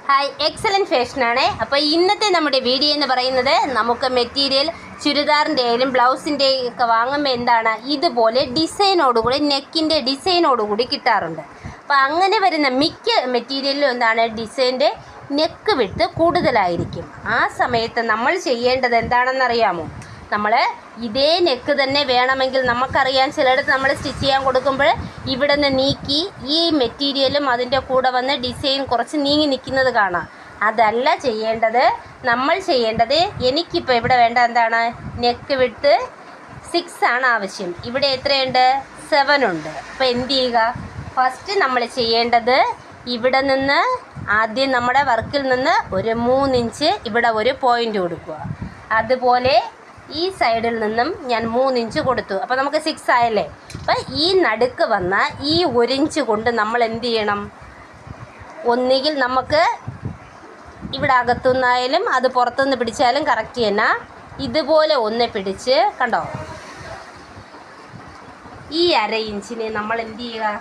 Hi, excellent ഫാഷനാണ്. അപ്പോൾ ഇന്നത്തെ നമ്മുടെ വീഡിയോ എന്ന് പറയുന്നത് നമുക്ക് മെറ്റീരിയൽ ചുരിദാറിൻ്റെ ആയാലും ബ്ലൗസിൻ്റെ ഒക്കെ വാങ്ങുമ്പോൾ എന്താണ് ഇതുപോലെ ഡിസൈനോടുകൂടി നെക്കിൻ്റെ ഡിസൈനോടുകൂടി കിട്ടാറുണ്ട്. അപ്പോൾ അങ്ങനെ വരുന്ന മിക്ക മെറ്റീരിയലിലും എന്താണ് ഡിസൈൻ്റെ നെക്ക് വിട്ട് കൂടുതലായിരിക്കും. ആ സമയത്ത് നമ്മൾ ചെയ്യേണ്ടത് എന്താണെന്നറിയാമോ? നമ്മൾ ഇതേ നെക്ക് തന്നെ വേണമെങ്കിൽ നമുക്കറിയാം, ചിലയിടത്ത് നമ്മൾ സ്റ്റിച്ച് ചെയ്യാൻ കൊടുക്കുമ്പോൾ ഇവിടെ നിന്ന് നീക്കി ഈ മെറ്റീരിയലും അതിൻ്റെ കൂടെ വന്ന് ഡിസൈൻ കുറച്ച് നീങ്ങി നിൽക്കുന്നത് കാണാം. അതല്ല ചെയ്യേണ്ടത്. നമ്മൾ ചെയ്യേണ്ടത്, എനിക്കിപ്പോൾ ഇവിടെ വേണ്ട എന്താണ്, നെക്ക് വിട്ട് 6 ആണ് ആവശ്യം. ഇവിടെ എത്രയുണ്ട്? 7 ഉണ്ട്. അപ്പോൾ എന്ത് ചെയ്യുക? ഫസ്റ്റ് നമ്മൾ ചെയ്യേണ്ടത് ഇവിടെ നിന്ന് ആദ്യം നമ്മുടെ വർക്കിൽ നിന്ന് ഒരു 3 ഇഞ്ച് ഇവിടെ ഒരു പോയിൻ്റ് കൊടുക്കുക. അതുപോലെ ഈ സൈഡിൽ നിന്നും ഞാൻ 3 ഇഞ്ച് കൊടുത്തു. അപ്പോൾ നമുക്ക് 6 ആയല്ലേ. അപ്പം ഈ നടുക്ക് വന്ന ഈ 1 ഇഞ്ച് കൊണ്ട് നമ്മൾ എന്ത് ചെയ്യണം? ഒന്നുകിൽ നമുക്ക് ഇവിടെ അകത്തുനിന്നായാലും അത് പുറത്തുനിന്ന് പിടിച്ചാലും കറക്റ്റ് തന്നെ ഇതുപോലെ ഒന്ന് പിടിച്ച്, കണ്ടോ, ഈ 1/2 ഇഞ്ചിനെ നമ്മൾ എന്ത് ചെയ്യുക?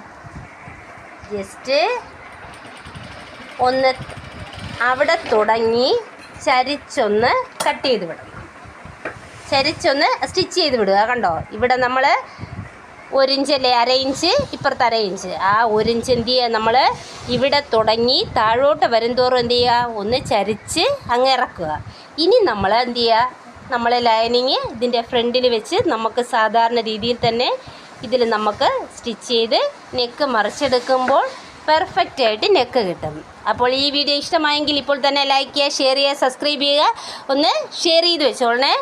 ജസ്റ്റ് ഒന്ന് അവിടെ തുടങ്ങി ചരിച്ചൊന്ന് കട്ട് ചെയ്ത് വിടണം. ചരിച്ചൊന്ന് സ്റ്റിച്ച് ചെയ്ത് വിടുക. കണ്ടോ, ഇവിടെ നമ്മൾ 1 ഇഞ്ചല്ലേ, 1/2 ഇഞ്ച്, ഇപ്പുറത്ത് 1/2 ഇഞ്ച്. ആ 1 ഇഞ്ച് എന്ത് ചെയ്യുക? നമ്മൾ ഇവിടെ തുടങ്ങി താഴോട്ട് വരുംതോറും എന്ത് ചെയ്യുക? ഒന്ന് ചരിച്ച് അങ്ങ് ഇറക്കുക. ഇനി നമ്മൾ എന്ത് ചെയ്യുക? നമ്മൾ ലൈനിങ് ഇതിൻ്റെ ഫ്രണ്ടിൽ വെച്ച് നമുക്ക് സാധാരണ രീതിയിൽ തന്നെ ഇതിൽ നമുക്ക് സ്റ്റിച്ച് ചെയ്ത് നെക്ക് മറിച്ചെടുക്കുമ്പോൾ പെർഫെക്റ്റായിട്ട് നെക്ക് കിട്ടും. അപ്പോൾ ഈ വീഡിയോ ഇഷ്ടമായെങ്കിൽ ഇപ്പോൾ തന്നെ ലൈക്ക് ചെയ്യുക, ഷെയർ ചെയ്യുക, സബ്സ്ക്രൈബ് ചെയ്യുക. ഒന്ന് ഷെയർ ചെയ്ത് വെച്ചോളണേ.